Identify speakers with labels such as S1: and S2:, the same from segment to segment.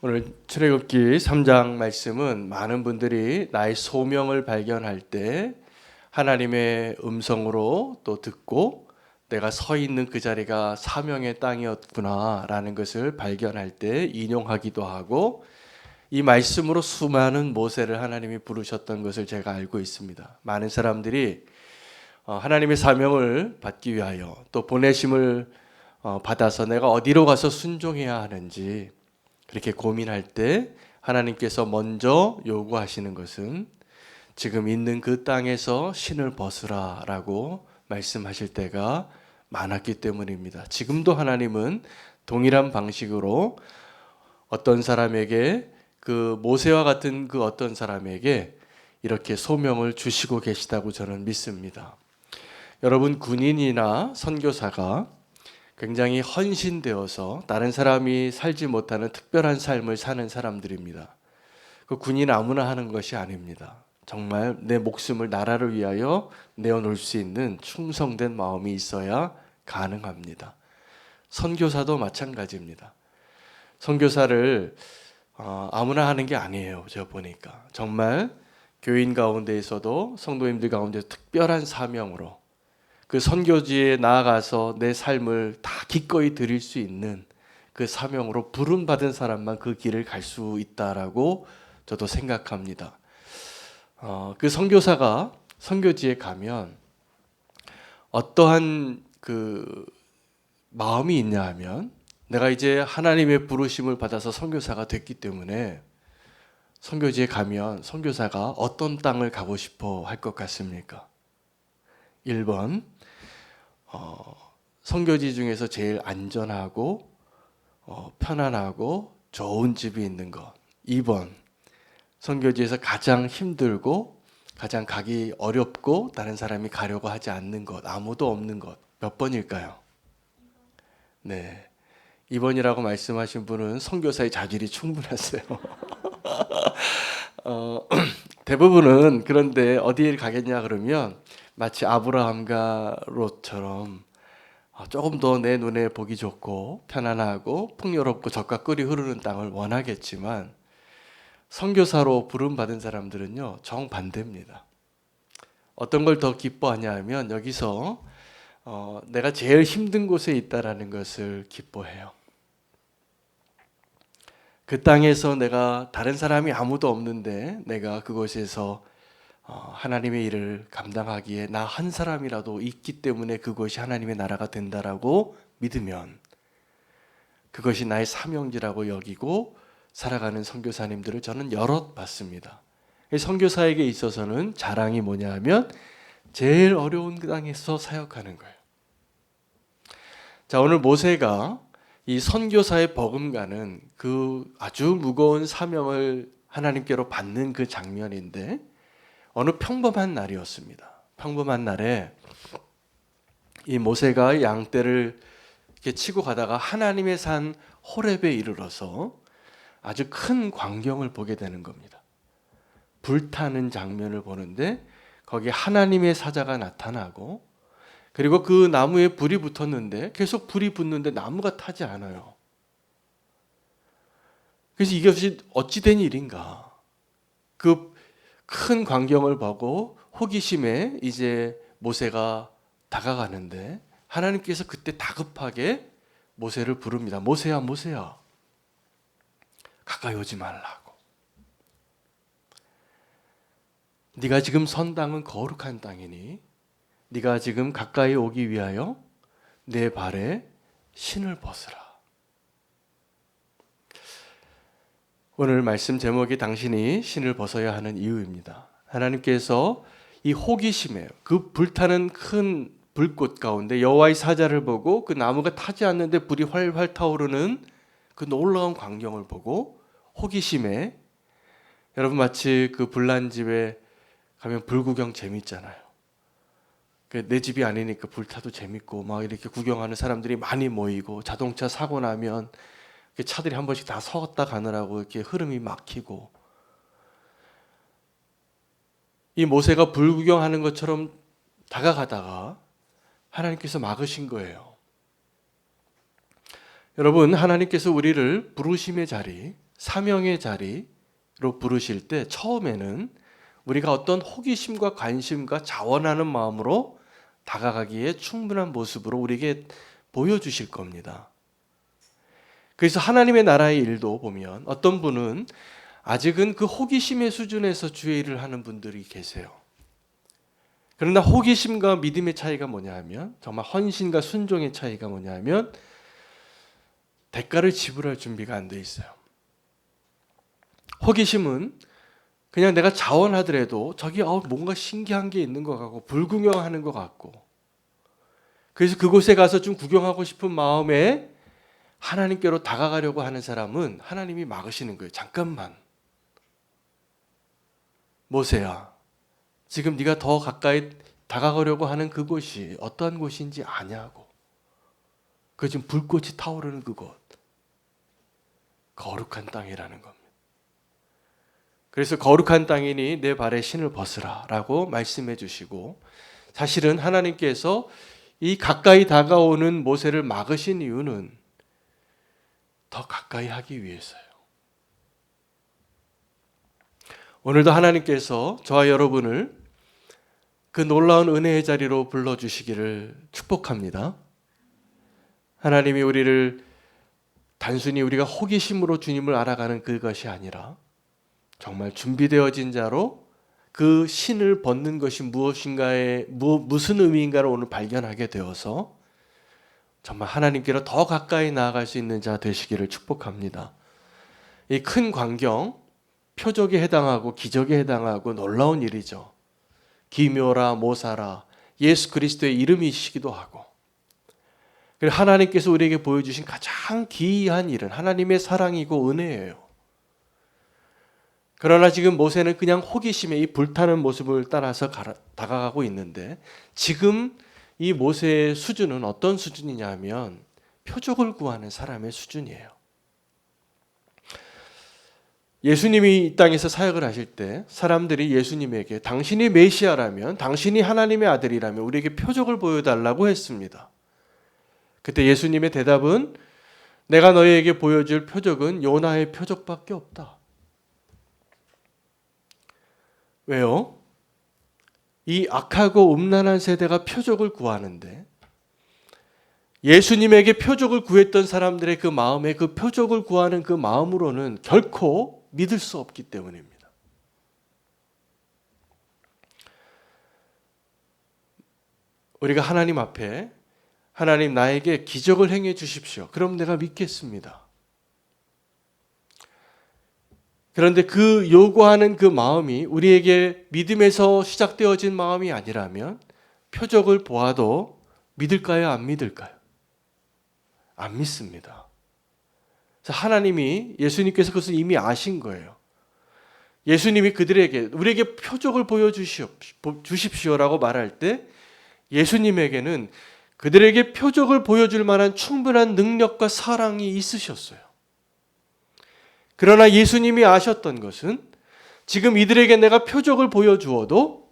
S1: 오늘 출애굽기 3장 말씀은 많은 분들이 나의 소명을 발견할 때 하나님의 음성으로 또 듣고 내가 서 있는 그 자리가 사명의 땅이었구나라는 것을 발견할 때 인용하기도 하고, 이 말씀으로 수많은 모세를 하나님이 부르셨던 것을 제가 알고 있습니다. 많은 사람들이 하나님의 사명을 받기 위하여 또 보내심을 받아서 내가 어디로 가서 순종해야 하는지 그렇게 고민할 때 하나님께서 먼저 요구하시는 것은 지금 있는 그 땅에서 신을 벗으라 라고 말씀하실 때가 많았기 때문입니다. 지금도 하나님은 동일한 방식으로 어떤 사람에게, 그 모세와 같은 그 어떤 사람에게 이렇게 소명을 주시고 계시다고 저는 믿습니다. 여러분, 군인이나 선교사가 굉장히 헌신되어서 다른 사람이 살지 못하는 특별한 삶을 사는 사람들입니다. 그 군인 아무나 하는 것이 아닙니다. 정말 내 목숨을 나라를 위하여 내어놓을 수 있는 충성된 마음이 있어야 가능합니다. 선교사도 마찬가지입니다. 선교사를 아무나 하는 게 아니에요. 제가 보니까 정말 교인 가운데에서도 성도님들 가운데서 특별한 사명으로 그 선교지에 나아가서 내 삶을 다 기꺼이 드릴 수 있는 그 사명으로 부름받은 사람만 그 길을 갈 수 있다라고 저도 생각합니다. 그 선교사가 선교지에 가면 어떠한 그 마음이 있냐 하면, 내가 이제 하나님의 부르심을 받아서 선교사가 됐기 때문에 선교지에 가면 선교사가 어떤 땅을 가고 싶어 할 것 같습니까? 1번, 선교지 중에서 제일 안전하고 편안하고 좋은 집이 있는 것. 2번, 선교지에서 가장 힘들고 가장 가기 어렵고 다른 사람이 가려고 하지 않는 것, 아무도 없는 것. 몇 번일까요? 네, 2번이라고 말씀하신 분은 선교사의 자질이 충분하세요. 대부분은 그런데 어디에 가겠냐 그러면 마치 아브라함과 롯처럼 조금 더 내 눈에 보기 좋고 편안하고 풍요롭고 젖과 꿀이 흐르는 땅을 원하겠지만, 선교사로 부름받은 사람들은요 정반대입니다. 어떤 걸 더 기뻐하냐 하면 여기서 내가 제일 힘든 곳에 있다라는 것을 기뻐해요. 그 땅에서 내가, 다른 사람이 아무도 없는데 내가 그곳에서 하나님의 일을 감당하기에 나 한 사람이라도 있기 때문에 그것이 하나님의 나라가 된다라고 믿으면 그것이 나의 사명지라고 여기고 살아가는 선교사님들을 저는 여럿 봤습니다. 선교사에게 있어서는 자랑이 뭐냐 하면 제일 어려운 그 땅에서 사역하는 거예요. 자, 오늘 모세가 이 선교사의 버금가는 그 아주 무거운 사명을 하나님께로 받는 그 장면인데, 어느 평범한 날이었습니다. 평범한 날에 이 모세가 양떼를 이렇게 치고 가다가 하나님의 산 호렙에 이르러서 아주 큰 광경을 보게 되는 겁니다. 불타는 장면을 보는데 거기에 하나님의 사자가 나타나고, 그리고 그 나무에 불이 붙었는데 계속 불이 붙는데 나무가 타지 않아요. 그래서 이것이 어찌 된 일인가? 그 큰 광경을 보고 호기심에 이제 모세가 다가가는데 하나님께서 그때 다급하게 모세를 부릅니다. 모세야, 모세야, 가까이 오지 말라고. 네가 지금 선 땅은 거룩한 땅이니 네가 지금 가까이 오기 위하여 내 발에 신을 벗으라. 오늘 말씀 제목이 당신이 신을 벗어야 하는 이유입니다. 하나님께서 이 호기심에, 그 불타는 큰 불꽃 가운데 여호와의 사자를 보고 그 나무가 타지 않는데 불이 활활 타오르는 그 놀라운 광경을 보고 호기심에, 여러분 마치 그 불난 집에 가면 불구경 재밌잖아요. 내 집이 아니니까 불타도 재밌고 막 이렇게 구경하는 사람들이 많이 모이고, 자동차 사고 나면 차들이 한 번씩 다 섰다 가느라고 이렇게 흐름이 막히고, 이 모세가 불구경하는 것처럼 다가가다가 하나님께서 막으신 거예요. 여러분, 하나님께서 우리를 부르심의 자리, 사명의 자리로 부르실 때 처음에는 우리가 어떤 호기심과 관심과 자원하는 마음으로 다가가기에 충분한 모습으로 우리에게 보여주실 겁니다. 그래서 하나님의 나라의 일도 보면 어떤 분은 아직은 그 호기심의 수준에서 주의 일을 하는 분들이 계세요. 그러나 호기심과 믿음의 차이가 뭐냐 하면, 정말 헌신과 순종의 차이가 뭐냐 하면 대가를 지불할 준비가 안 돼 있어요. 호기심은 그냥 내가 자원하더라도 저기 뭔가 신기한 게 있는 것 같고 불구경하는 것 같고, 그래서 그곳에 가서 좀 구경하고 싶은 마음에 하나님께로 다가가려고 하는 사람은 하나님이 막으시는 거예요. 잠깐만, 모세야, 지금 네가 더 가까이 다가가려고 하는 그곳이 어떠한 곳인지 아냐고. 그 지금 불꽃이 타오르는 그곳, 거룩한 땅이라는 겁니다. 그래서 거룩한 땅이니 내 발에 신을 벗으라 라고 말씀해 주시고, 사실은 하나님께서 이 가까이 다가오는 모세를 막으신 이유는 더 가까이 하기 위해서요. 오늘도 하나님께서 저와 여러분을 그 놀라운 은혜의 자리로 불러주시기를 축복합니다. 하나님이 우리를 단순히 우리가 호기심으로 주님을 알아가는 그것이 아니라 정말 준비되어진 자로 그 신을 벗는 것이 무엇인가에 무슨 의미인가를 오늘 발견하게 되어서 정말 하나님께로 더 가까이 나아갈 수 있는 자 되시기를 축복합니다. 이 큰 광경, 표적에 해당하고 기적에 해당하고 놀라운 일이죠. 기묘라 모사라 예수 그리스도의 이름이시기도 하고, 그리고 하나님께서 우리에게 보여주신 가장 기이한 일은 하나님의 사랑이고 은혜예요. 그러나 지금 모세는 그냥 호기심에 이 불타는 모습을 따라서 다가가고 있는데, 지금 이 모세의 수준은 어떤 수준이냐 하면 표적을 구하는 사람의 수준이에요. 예수님이 이 땅에서 사역을 하실 때 사람들이 예수님에게 당신이 메시아라면, 당신이 하나님의 아들이라면 우리에게 표적을 보여달라고 했습니다. 그때 예수님의 대답은 내가 너희에게 보여줄 표적은 요나의 표적밖에 없다. 왜요? 이 악하고 음란한 세대가 표적을 구하는데 예수님에게 표적을 구했던 사람들의 그 마음에 그 표적을 구하는 그 마음으로는 결코 믿을 수 없기 때문입니다. 우리가 하나님 앞에 하나님 나에게 기적을 행해 주십시오. 그럼 내가 믿겠습니다. 그런데 그 요구하는 그 마음이 우리에게 믿음에서 시작되어진 마음이 아니라면 표적을 보아도 믿을까요? 안 믿을까요? 안 믿습니다. 하나님이, 예수님께서 그것을 이미 아신 거예요. 예수님이 그들에게 우리에게 표적을 보여주십시오라고 말할 때 예수님에게는 그들에게 표적을 보여줄 만한 충분한 능력과 사랑이 있으셨어요. 그러나 예수님이 아셨던 것은 지금 이들에게 내가 표적을 보여주어도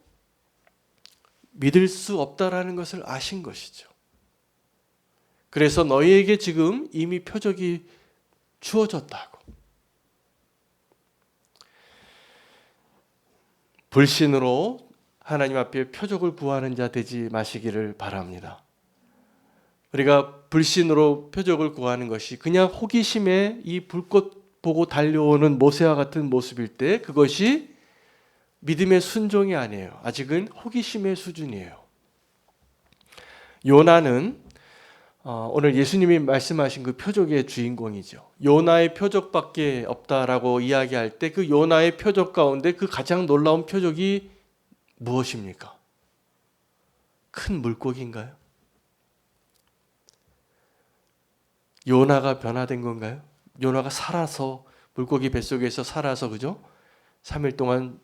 S1: 믿을 수 없다라는 것을 아신 것이죠. 그래서 너희에게 지금 이미 표적이 주어졌다고. 불신으로 하나님 앞에 표적을 구하는 자 되지 마시기를 바랍니다. 우리가 불신으로 표적을 구하는 것이 그냥 호기심에 이 불꽃 보고 달려오는 모세와 같은 모습일 때 그것이 믿음의 순종이 아니에요. 아직은 호기심의 수준이에요. 요나는 오늘 예수님이 말씀하신 그 표적의 주인공이죠. 요나의 표적밖에 없다라고 이야기할 때 그 요나의 표적 가운데 그 가장 놀라운 표적이 무엇입니까? 큰 물고기인가요? 요나가 변화된 건가요? 요나가 살아서 물고기 뱃속에서 살아서 그죠? 3일 동안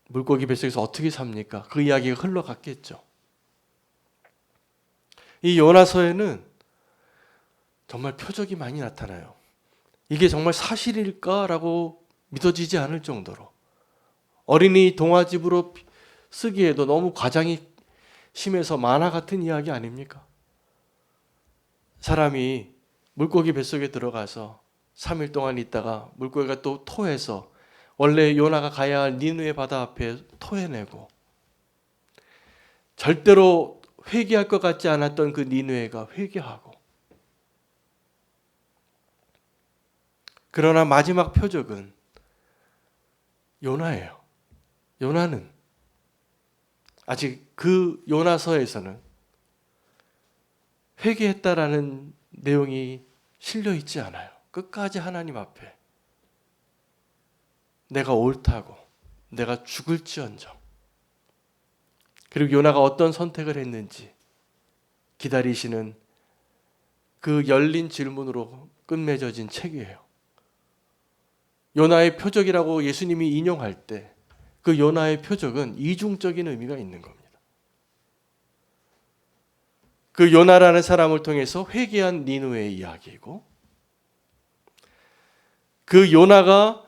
S1: 물고기 뱃속에서 어떻게 삽니까? 그 이야기가 흘러갔겠죠. 이 요나서에는 정말 표적이 많이 나타나요. 이게 정말 사실일까라고 믿어지지 않을 정도로 어린이 동화집으로 쓰기에도 너무 과장이 심해서 만화 같은 이야기 아닙니까? 사람이 물고기 뱃속에 들어가서 3일 동안 있다가 물고기가 또 토해서 원래 요나가 가야 할 니느웨 바다 앞에 토해내고, 절대로 회개할 것 같지 않았던 그 니느웨가 회개하고, 그러나 마지막 표적은 요나예요. 요나는 아직 그 요나서에서는 회개했다라는 내용이 실려 있지 않아요. 끝까지 하나님 앞에 내가 옳다고, 내가 죽을지언정, 그리고 요나가 어떤 선택을 했는지 기다리시는 그 열린 질문으로 끝맺어진 책이에요. 요나의 표적이라고 예수님이 인용할 때 그 요나의 표적은 이중적인 의미가 있는 겁니다. 그 요나라는 사람을 통해서 회개한 니느웨의 이야기이고, 그 요나가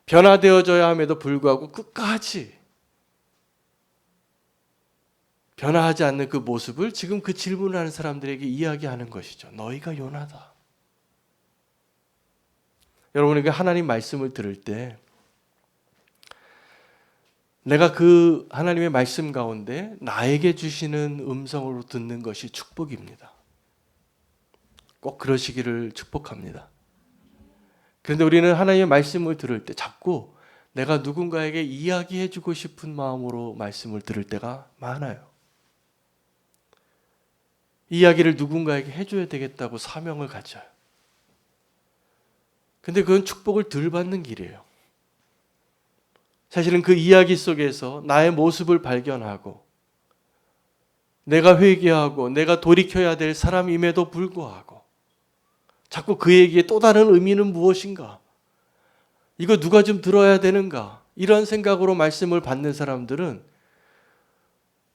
S1: 변화되어져야 함에도 불구하고 끝까지 변화하지 않는 그 모습을 지금 그 질문을 하는 사람들에게 이야기하는 것이죠. 너희가 요나다. 여러분에게 하나님 말씀을 들을 때 내가 그 하나님의 말씀 가운데 나에게 주시는 음성으로 듣는 것이 축복입니다. 꼭 그러시기를 축복합니다. 그런데 우리는 하나님의 말씀을 들을 때 자꾸 내가 누군가에게 이야기해주고 싶은 마음으로 말씀을 들을 때가 많아요. 이야기를 누군가에게 해줘야 되겠다고 사명을 가져요. 근데 그건 축복을 덜 받는 길이에요. 사실은 그 이야기 속에서 나의 모습을 발견하고 내가 회개하고 내가 돌이켜야 될 사람임에도 불구하고 자꾸 그에게 또 다른 의미는 무엇인가? 이거 누가 좀 들어야 되는가? 이런 생각으로 말씀을 받는 사람들은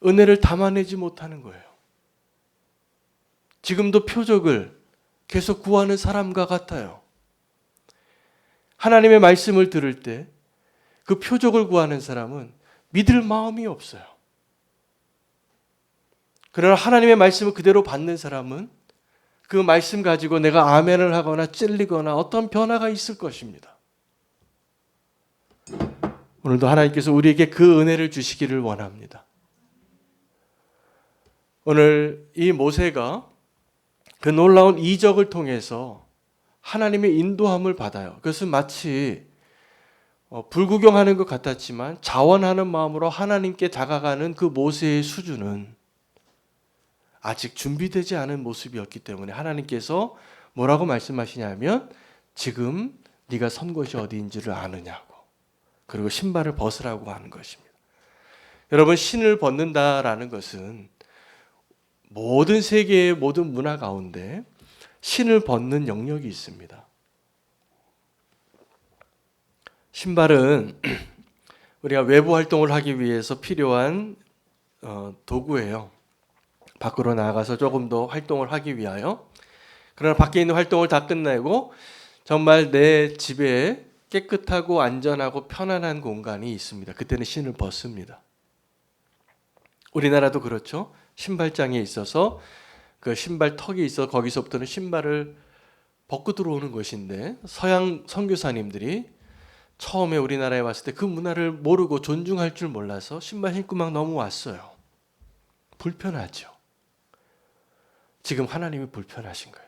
S1: 은혜를 담아내지 못하는 거예요. 지금도 표적을 계속 구하는 사람과 같아요. 하나님의 말씀을 들을 때 그 표적을 구하는 사람은 믿을 마음이 없어요. 그러나 하나님의 말씀을 그대로 받는 사람은 그 말씀 가지고 내가 아멘을 하거나 찔리거나 어떤 변화가 있을 것입니다. 오늘도 하나님께서 우리에게 그 은혜를 주시기를 원합니다. 오늘 이 모세가 그 놀라운 이적을 통해서 하나님의 인도함을 받아요. 그것은 마치 불구경하는 것 같았지만 자원하는 마음으로 하나님께 다가가는 그 모세의 수준은 아직 준비되지 않은 모습이었기 때문에 하나님께서 뭐라고 말씀하시냐면 지금 네가 선 곳이 어디인지를 아느냐고, 그리고 신발을 벗으라고 하는 것입니다. 여러분, 신을 벗는다라는 것은 모든 세계의 모든 문화 가운데 신을 벗는 영역이 있습니다. 신발은 우리가 외부 활동을 하기 위해서 필요한 도구예요. 밖으로 나가서 조금 더 활동을 하기 위하여. 그러나 밖에 있는 활동을 다 끝내고 정말 내 집에 깨끗하고 안전하고 편안한 공간이 있습니다. 그때는 신을 벗습니다. 우리나라도 그렇죠. 신발장에 있어서 그 신발 턱이 있어 거기서부터는 신발을 벗고 들어오는 것인데, 서양 선교사님들이 처음에 우리나라에 왔을 때 그 문화를 모르고 존중할 줄 몰라서 신발 신고 막 넘어왔어요. 불편하죠. 지금 하나님이 불편하신 거예요.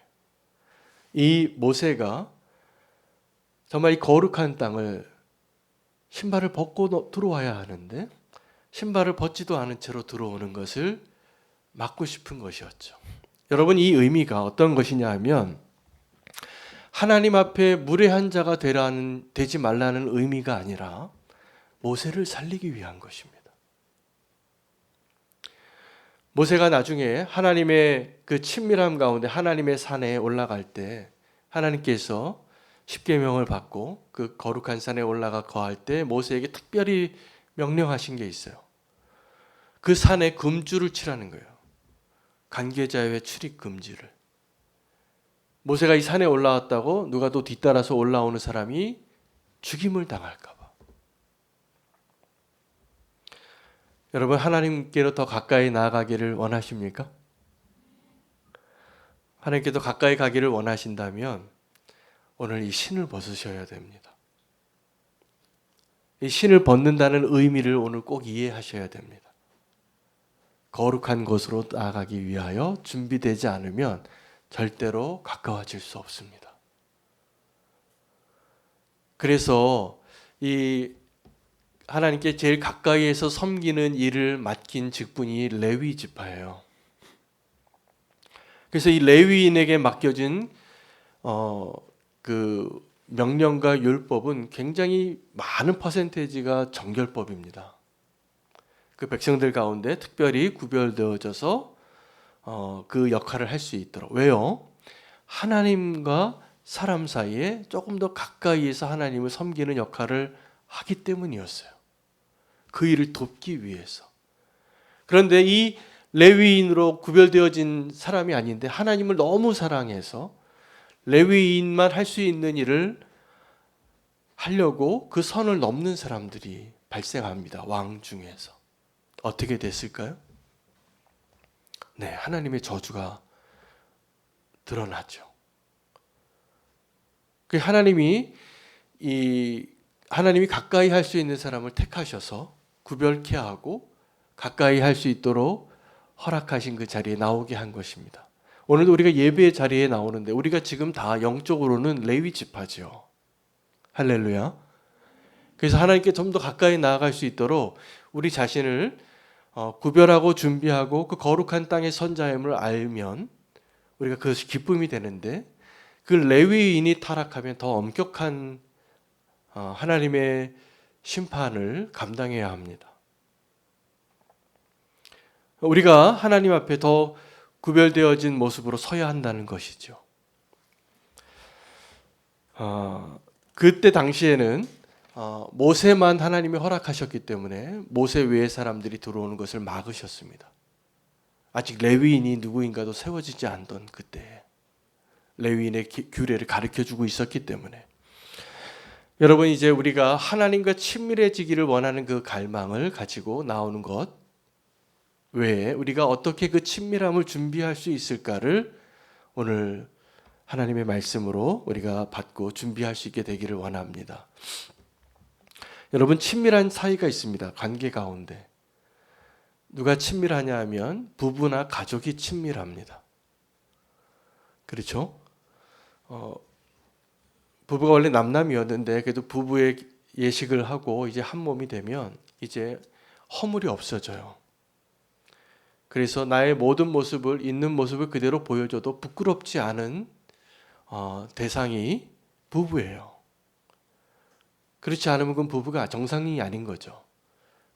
S1: 이 모세가 정말 이 거룩한 땅을 신발을 벗고 들어와야 하는데 신발을 벗지도 않은 채로 들어오는 것을 막고 싶은 것이었죠. 여러분, 이 의미가 어떤 것이냐 하면 하나님 앞에 무례한 자가 되지 말라는 의미가 아니라 모세를 살리기 위한 것입니다. 모세가 나중에 하나님의 그 친밀함 가운데 하나님의 산에 올라갈 때 하나님께서 십계명을 받고 그 거룩한 산에 올라가 거할 때 모세에게 특별히 명령하신 게 있어요. 그 산에 금줄을 치라는 거예요. 관계자의 출입 금지를. 모세가 이 산에 올라왔다고 누가 또 뒤따라서 올라오는 사람이 죽임을 당할까 봐. 여러분, 하나님께로 더 가까이 나아가기를 원하십니까? 하나님께 더 가까이 가기를 원하신다면 오늘 이 신을 벗으셔야 됩니다. 이 신을 벗는다는 의미를 오늘 꼭 이해하셔야 됩니다. 거룩한 곳으로 나아가기 위하여 준비되지 않으면 절대로 가까워질 수 없습니다. 그래서 이 하나님께 제일 가까이에서 섬기는 일을 맡긴 직분이 레위 지파예요. 그래서 이 레위인에게 맡겨진 그 명령과 율법은 굉장히 많은 퍼센테이지가 정결법입니다. 그 백성들 가운데 특별히 구별되어져서 그 역할을 할 수 있도록. 왜요? 하나님과 사람 사이에 조금 더 가까이에서 하나님을 섬기는 역할을 하기 때문이었어요. 그 일을 돕기 위해서. 그런데 이 레위인으로 구별되어진 사람이 아닌데 하나님을 너무 사랑해서 레위인만 할 수 있는 일을 하려고 그 선을 넘는 사람들이 발생합니다. 왕 중에서. 어떻게 됐을까요? 네, 하나님의 저주가 드러나죠. 그 하나님이 가까이 할 수 있는 사람을 택하셔서 구별케 하고 가까이 할 수 있도록 허락하신 그 자리에 나오게 한 것입니다. 오늘도 우리가 예배의 자리에 나오는데 우리가 지금 다 영적으로는 레위 지파죠. 할렐루야. 그래서 하나님께 좀 더 가까이 나아갈 수 있도록 우리 자신을 구별하고 준비하고 그 거룩한 땅의 선자임을 알면 우리가 그것이 기쁨이 되는데 그 레위인이 타락하면 더 엄격한 하나님의 심판을 감당해야 합니다. 우리가 하나님 앞에 더 구별되어진 모습으로 서야 한다는 것이죠. 그때 당시에는 모세만 하나님이 허락하셨기 때문에 모세 외의 사람들이 들어오는 것을 막으셨습니다. 아직 레위인이 누구인가도 세워지지 않던 그때 레위인의 규례를 가르쳐주고 있었기 때문에 여러분 이제 우리가 하나님과 친밀해지기를 원하는 그 갈망을 가지고 나오는 것 외에 우리가 어떻게 그 친밀함을 준비할 수 있을까를 오늘 하나님의 말씀으로 우리가 받고 준비할 수 있게 되기를 원합니다. 여러분 친밀한 사이가 있습니다. 관계 가운데. 누가 친밀하냐 하면 부부나 가족이 친밀합니다. 그렇죠? 부부가 원래 남남이었는데 그래도 부부의 예식을 하고 이제 한 몸이 되면 이제 허물이 없어져요. 그래서 나의 모든 모습을 있는 모습을 그대로 보여줘도 부끄럽지 않은 대상이 부부예요. 그렇지 않으면 그건 부부가 정상이 아닌 거죠.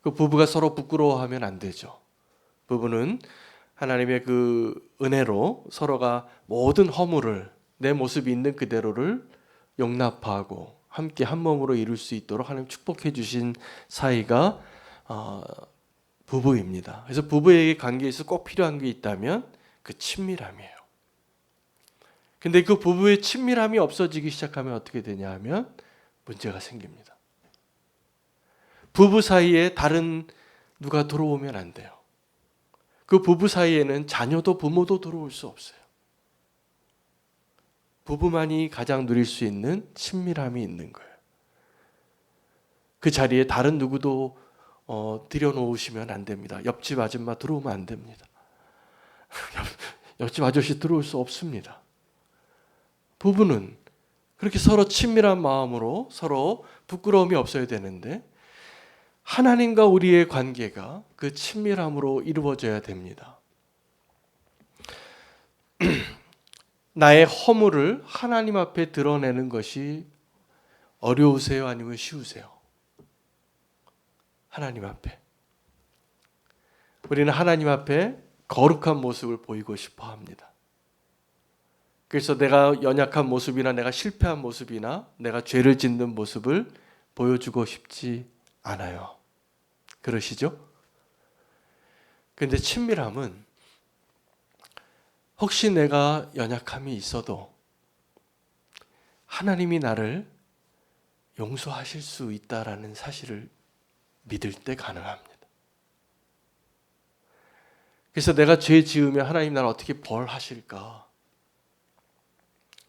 S1: 그 부부가 서로 부끄러워하면 안 되죠. 부부는 하나님의 그 은혜로 서로가 모든 허물을 내 모습이 있는 그대로를 용납하고 함께 한 몸으로 이룰 수 있도록 하나님 축복해 주신 사이가 부부입니다. 그래서 부부의 관계에서 꼭 필요한 게 있다면 그 친밀함이에요. 근데 그 부부의 친밀함이 없어지기 시작하면 어떻게 되냐 하면 문제가 생깁니다. 부부 사이에 다른 누가 들어오면 안 돼요. 그 부부 사이에는 자녀도 부모도 들어올 수 없어요. 부부만이 가장 누릴 수 있는 친밀함이 있는 거예요. 그 자리에 다른 누구도 들여놓으시면 안 됩니다. 옆집 아줌마 들어오면 안 됩니다. 옆집 아저씨 들어올 수 없습니다. 부부는 그렇게 서로 친밀한 마음으로 서로 부끄러움이 없어야 되는데 하나님과 우리의 관계가 그 친밀함으로 이루어져야 됩니다. 나의 허물을 하나님 앞에 드러내는 것이 어려우세요? 아니면 쉬우세요? 하나님 앞에. 우리는 하나님 앞에 거룩한 모습을 보이고 싶어 합니다. 그래서 내가 연약한 모습이나 내가 실패한 모습이나 내가 죄를 짓는 모습을 보여주고 싶지 않아요. 그러시죠? 그런데 친밀함은 혹시 내가 연약함이 있어도 하나님이 나를 용서하실 수 있다라는 사실을 믿을 때 가능합니다. 그래서 내가 죄 지으면 하나님 나를 어떻게 벌하실까?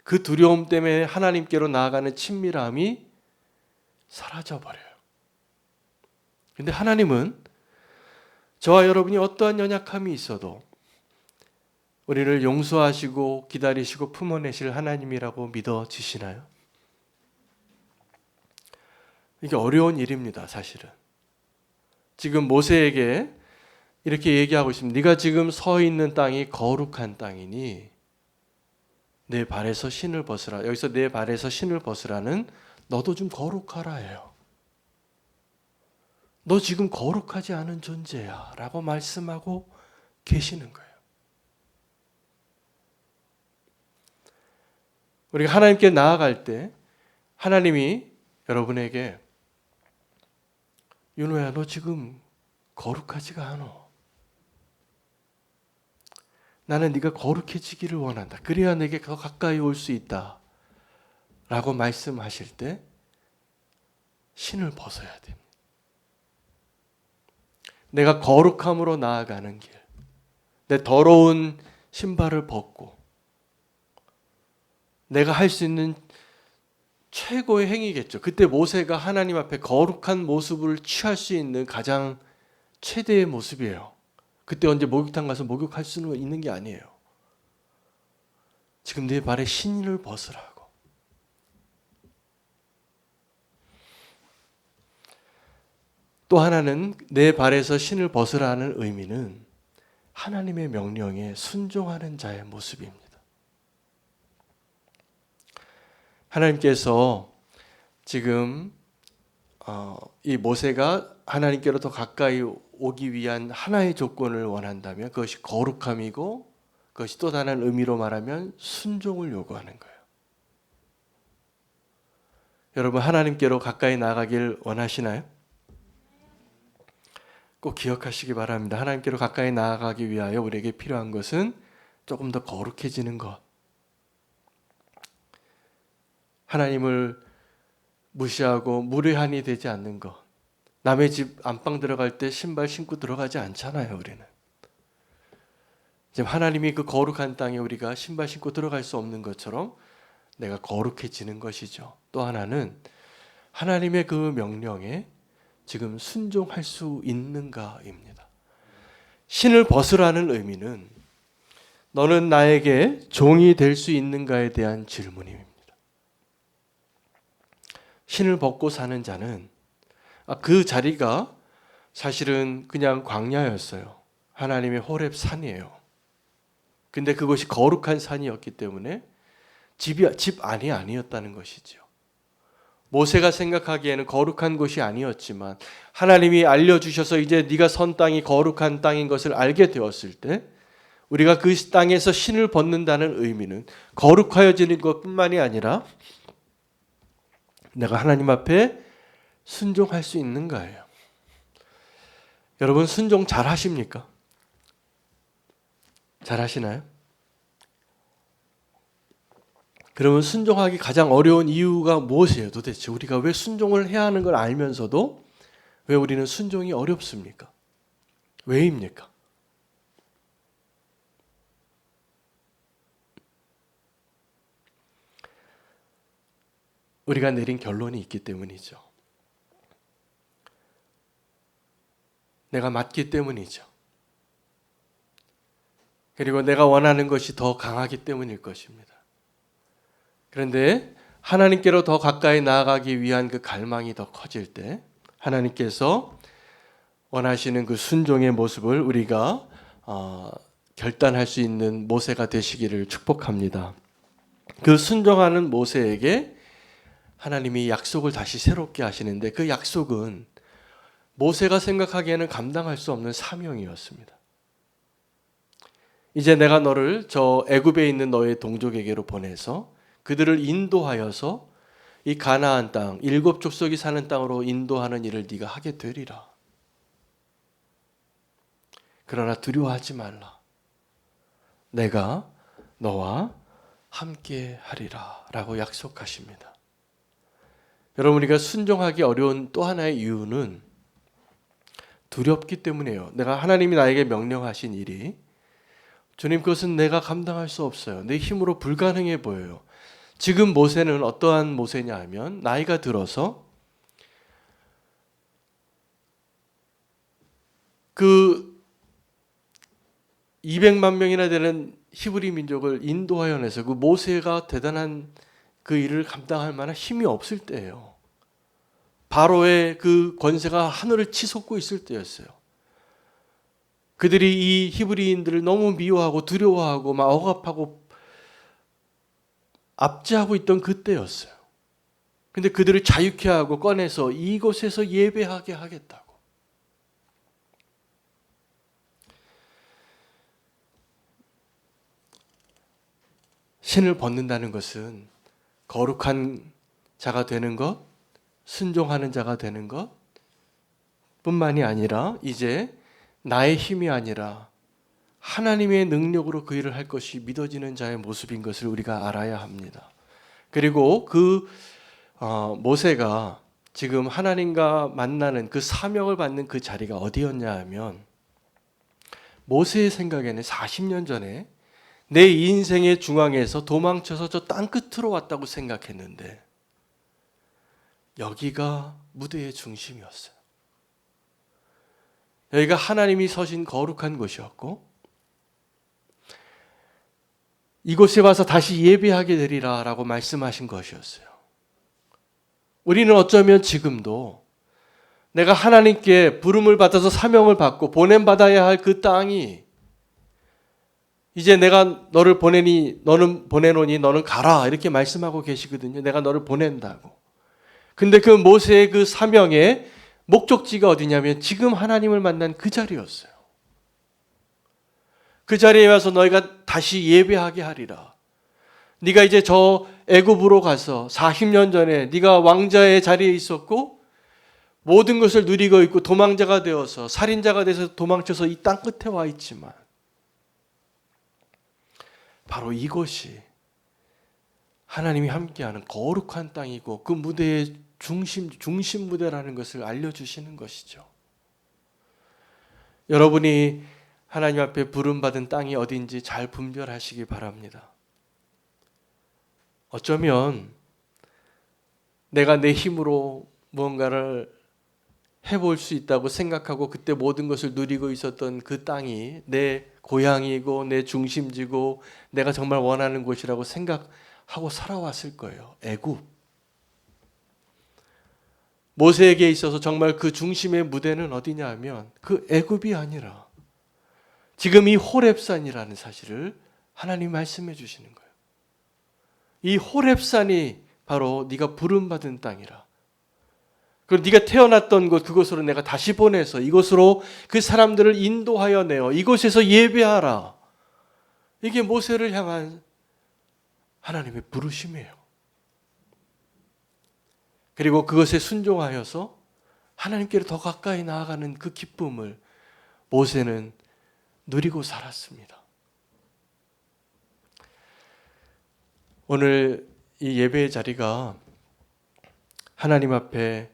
S1: 그 두려움 때문에 하나님께로 나아가는 친밀함이 사라져 버려요. 근데 하나님은 저와 여러분이 어떠한 연약함이 있어도 우리를 용서하시고 기다리시고 품어내실 하나님이라고 믿어지시나요? 이게 어려운 일입니다, 사실은. 지금 모세에게 이렇게 얘기하고 있습니다. 네가 지금 서 있는 땅이 거룩한 땅이니 내 발에서 신을 벗으라. 여기서 내 발에서 신을 벗으라는 너도 좀 거룩하라 해요. 너 지금 거룩하지 않은 존재야 라고 말씀하고 계시는 거예요. 우리가 하나님께 나아갈 때 하나님이 여러분에게 윤호야 너 지금 거룩하지가 않아. 나는 네가 거룩해지기를 원한다. 그래야 내게 더 가까이 올 수 있다. 라고 말씀하실 때 신을 벗어야 됩니다. 내가 거룩함으로 나아가는 길, 내 더러운 신발을 벗고 내가 할 수 있는 최고의 행위겠죠. 그때 모세가 하나님 앞에 거룩한 모습을 취할 수 있는 가장 최대의 모습이에요. 그때 언제 목욕탕 가서 목욕할 수는 있는 게 아니에요. 지금 내 발에 신을 벗으라고. 또 하나는 내 발에서 신을 벗으라는 의미는 하나님의 명령에 순종하는 자의 모습입니다. 하나님께서 지금 이 모세가 하나님께로 더 가까이 오기 위한 하나의 조건을 원한다면 그것이 거룩함이고 그것이 또 다른 의미로 말하면 순종을 요구하는 거예요. 여러분 하나님께로 가까이 나가길 원하시나요? 꼭 기억하시기 바랍니다. 하나님께로 가까이 나아가기 위하여 우리에게 필요한 것은 조금 더 거룩해지는 것. 하나님을 무시하고 무례한이 되지 않는 것. 남의 집 안방 들어갈 때 신발 신고 들어가지 않잖아요, 우리는. 지금 하나님이 그 거룩한 땅에 우리가 신발 신고 들어갈 수 없는 것처럼 내가 거룩해지는 것이죠. 또 하나는 하나님의 그 명령에 지금 순종할 수 있는가입니다. 신을 벗으라는 의미는 너는 나에게 종이 될 수 있는가에 대한 질문입니다. 신을 벗고 사는 자는 그 자리가 사실은 그냥 광야였어요. 하나님의 호렙 산이에요. 근데 그것이 거룩한 산이었기 때문에 집 안이 아니었다는 것이죠. 모세가 생각하기에는 거룩한 곳이 아니었지만 하나님이 알려주셔서 이제 네가 선 땅이 거룩한 땅인 것을 알게 되었을 때 우리가 그 땅에서 신을 벗는다는 의미는 거룩하여지는 것뿐만이 아니라 내가 하나님 앞에 순종할 수 있는가예요. 여러분 순종 잘 하십니까? 잘 하시나요? 그러면 순종하기 가장 어려운 이유가 무엇이에요? 도대체 우리가 왜 순종을 해야 하는 걸 알면서도 왜 우리는 순종이 어렵습니까? 왜입니까? 우리가 내린 결론이 있기 때문이죠. 내가 맞기 때문이죠. 그리고 내가 원하는 것이 더 강하기 때문일 것입니다. 그런데 하나님께로 더 가까이 나아가기 위한 그 갈망이 더 커질 때 하나님께서 원하시는 그 순종의 모습을 우리가 결단할 수 있는 모세가 되시기를 축복합니다. 그 순종하는 모세에게 하나님이 약속을 다시 새롭게 하시는데 그 약속은 모세가 생각하기에는 감당할 수 없는 사명이었습니다. 이제 내가 너를 저 애굽에 있는 너의 동족에게로 보내서 그들을 인도하여서 이 가나안 땅, 7 족속이 사는 땅으로 인도하는 일을 네가 하게 되리라. 그러나 두려워하지 말라. 내가 너와 함께 하리라 라고 약속하십니다. 여러분 우리가 순종하기 어려운 또 하나의 이유는 두렵기 때문이에요. 내가 하나님이 나에게 명령하신 일이 주님 그것은 내가 감당할 수 없어요. 내 힘으로 불가능해 보여요. 지금 모세는 어떠한 모세냐 하면 나이가 들어서 그 200만 명이나 되는 히브리 민족을 인도하여 내서 그 모세가 대단한 그 일을 감당할 만한 힘이 없을 때예요. 바로의 그 권세가 하늘을 치솟고 있을 때였어요. 그들이 이 히브리인들을 너무 미워하고 두려워하고 막 억압하고 압제하고 있던 그때였어요. 근데 그들을 자유케 하고 꺼내서 이곳에서 예배하게 하겠다고. 신을 벗는다는 것은 거룩한 자가 되는 것, 순종하는 자가 되는 것 뿐만이 아니라 이제 나의 힘이 아니라 하나님의 능력으로 그 일을 할 것이 믿어지는 자의 모습인 것을 우리가 알아야 합니다. 그리고 그 모세가 지금 하나님과 만나는 그 사명을 받는 그 자리가 어디였냐 하면 모세의 생각에는 40년 전에 내 인생의 중앙에서 도망쳐서 저 땅 끝으로 왔다고 생각했는데 여기가 무대의 중심이었어요. 여기가 하나님이 서신 거룩한 곳이었고 이곳에 와서 다시 예배하게 되리라 라고 말씀하신 것이었어요. 우리는 어쩌면 지금도 내가 하나님께 부름을 받아서 사명을 받고 보냄받아야 할 그 땅이 이제 내가 너를 보내니 너는 보내노니 너는 가라 이렇게 말씀하고 계시거든요. 내가 너를 보낸다고. 근데 그 모세의 그 사명의 목적지가 어디냐면 지금 하나님을 만난 그 자리였어요. 그 자리에 와서 너희가 다시 예배하게 하리라. 네가 이제 저 애굽으로 가서 40년 전에 네가 왕자의 자리에 있었고 모든 것을 누리고 있고 도망자가 되어서 살인자가 돼서 도망쳐서 이 땅 끝에 와 있지만 바로 이것이 하나님이 함께하는 거룩한 땅이고 그 무대의 중심 무대라는 것을 알려주시는 것이죠. 여러분이 하나님 앞에 부름받은 땅이 어딘지 잘 분별하시기 바랍니다. 어쩌면 내가 내 힘으로 무언가를 해볼 수 있다고 생각하고 그때 모든 것을 누리고 있었던 그 땅이 내 고향이고 내 중심지고 내가 정말 원하는 곳이라고 생각하고 살아왔을 거예요. 애굽. 모세에게 있어서 정말 그 중심의 무대는 어디냐 하면 그 애굽이 아니라 지금 이 호렙산이라는 사실을 하나님 말씀해 주시는 거예요. 이 호렙산이 바로 네가 부름받은 땅이라. 그리고 네가 태어났던 곳 그곳으로 내가 다시 보내서 이곳으로 그 사람들을 인도하여 내어 이곳에서 예배하라. 이게 모세를 향한 하나님의 부르심이에요. 그리고 그것에 순종하여서 하나님께로 더 가까이 나아가는 그 기쁨을 모세는 누리고 살았습니다. 오늘 이 예배의 자리가 하나님 앞에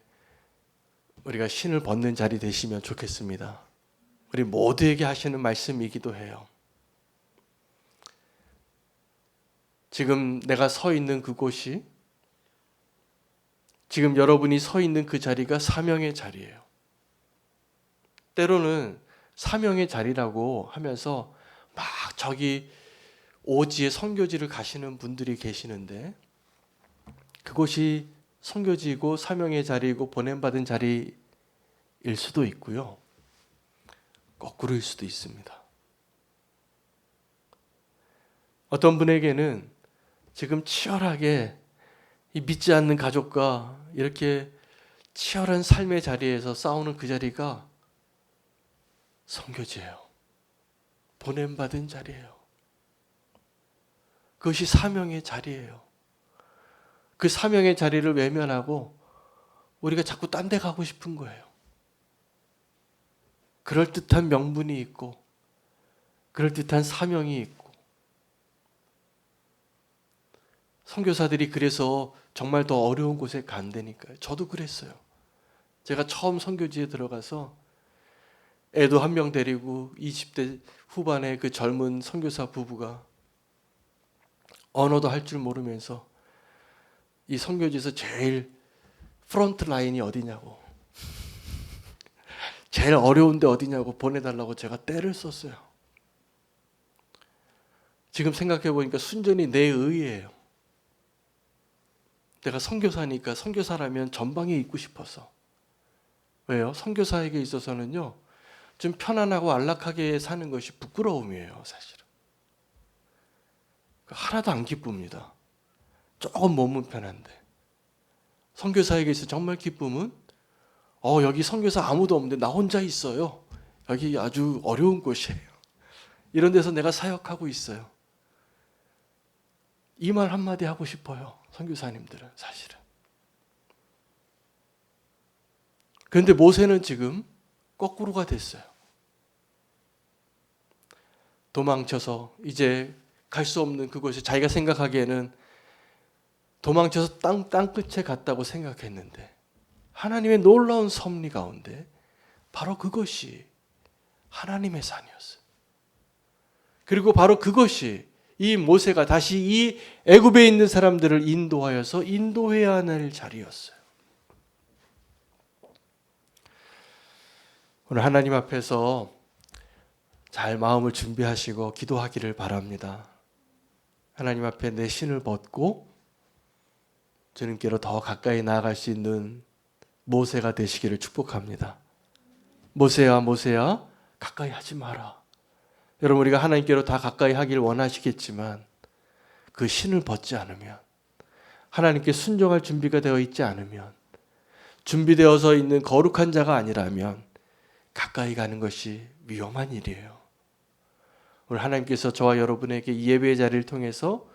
S1: 우리가 신을 벗는 자리 되시면 좋겠습니다. 우리 모두에게 하시는 말씀이기도 해요. 지금 내가 서 있는 그곳이 지금 여러분이 서 있는 그 자리가 사명의 자리예요. 때로는 사명의 자리라고 하면서 막 저기 오지에 선교지를 가시는 분들이 계시는데 그곳이 선교지이고 사명의 자리이고 보냄받은 자리일 수도 있고요. 거꾸로일 수도 있습니다. 어떤 분에게는 지금 치열하게 이 믿지 않는 가족과 이렇게 치열한 삶의 자리에서 싸우는 그 자리가 선교지예요. 보냄받은 자리예요. 그것이 사명의 자리예요. 그 사명의 자리를 외면하고 우리가 자꾸 딴 데 가고 싶은 거예요. 그럴듯한 명분이 있고 그럴듯한 사명이 있고 선교사들이 그래서 정말 더 어려운 곳에 간다니까요. 저도 그랬어요. 제가 처음 선교지에 들어가서 애도 한 명 데리고 20대 후반의 그 젊은 선교사 부부가 언어도 할 줄 모르면서 이 선교지에서 제일 프론트 라인이 어디냐고, 제일 어려운데 어디냐고 보내달라고 제가 떼를 썼어요. 지금 생각해 보니까 순전히 내 의예요. 내가 선교사니까 선교사라면 전방에 있고 싶어서. 왜요? 선교사에게 있어서는요, 좀 편안하고 안락하게 사는 것이 부끄러움이에요, 사실은. 하나도 안 기쁩니다. 조금 몸은 편한데. 선교사에게 있어 정말 기쁨은 여기 선교사 아무도 없는데 나 혼자 있어요. 여기 아주 어려운 곳이에요. 이런 데서 내가 사역하고 있어요. 이 말 한마디 하고 싶어요, 선교사님들은 사실은. 그런데 모세는 지금 거꾸로가 됐어요. 도망쳐서 이제 갈 수 없는 그곳에, 자기가 생각하기에는 도망쳐서 땅끝에 갔다고 생각했는데 하나님의 놀라운 섭리 가운데 바로 그것이 하나님의 산이었어요. 그리고 바로 그것이 이 모세가 다시 이 애굽에 있는 사람들을 인도하여서 인도해야 할 자리였어요. 오늘 하나님 앞에서 잘 마음을 준비하시고 기도하기를 바랍니다. 하나님 앞에 내 신을 벗고 주님께로 더 가까이 나아갈 수 있는 모세가 되시기를 축복합니다. 모세야, 모세야, 가까이 하지 마라. 여러분, 우리가 하나님께로 다 가까이 하길 원하시겠지만 그 신을 벗지 않으면, 하나님께 순종할 준비가 되어 있지 않으면, 준비되어서 있는 거룩한 자가 아니라면 가까이 가는 것이 위험한 일이에요. 오늘 하나님께서 저와 여러분에게 이 예배의 자리를 통해서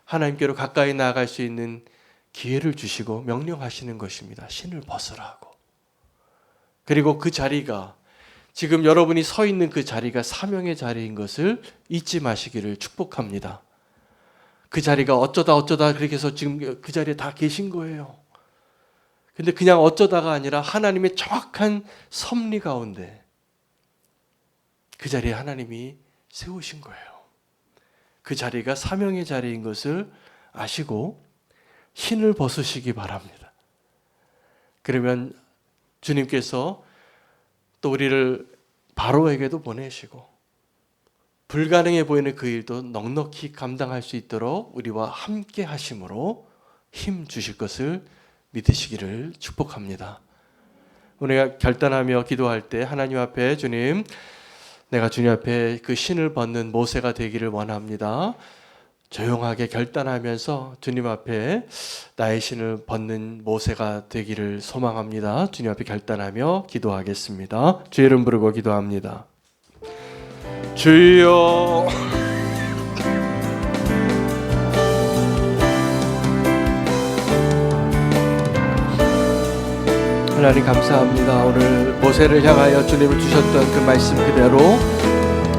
S1: 하나님께로 가까이 나아갈 수 있는 기회를 주시고 명령하시는 것입니다. 신을 벗으라고. 그리고 그 자리가, 지금 여러분이 서 있는 그 자리가 사명의 자리인 것을 잊지 마시기를 축복합니다. 그 자리가 어쩌다 그렇게 해서 지금 그 자리에 다 계신 거예요. 근데 그냥 어쩌다가 아니라 하나님의 정확한 섭리 가운데 그 자리에 하나님이 세우신 거예요. 그 자리가 사명의 자리인 것을 아시고 신을 벗으시기 바랍니다. 그러면 주님께서 또 우리를 바로에게도 보내시고 불가능해 보이는 그 일도 넉넉히 감당할 수 있도록 우리와 함께 하심으로 힘 주실 것을 믿으시기를 축복합니다. 우리가 결단하며 기도할 때 하나님 앞에, 주님, 내가 주님 앞에 그 신을 벗는 모세가 되기를 원합니다. 조용하게 결단하면서 주님 앞에 나의 신을 벗는 모세가 되기를 소망합니다. 주님 앞에 결단하며 기도하겠습니다. 주의 이름 부르고 기도합니다. 주여, 하나님 감사합니다. 오늘 모세를 향하여 주님을 주셨던 그 말씀 그대로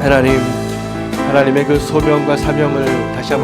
S1: 하나님의 그 소명과 사명을 다시 한번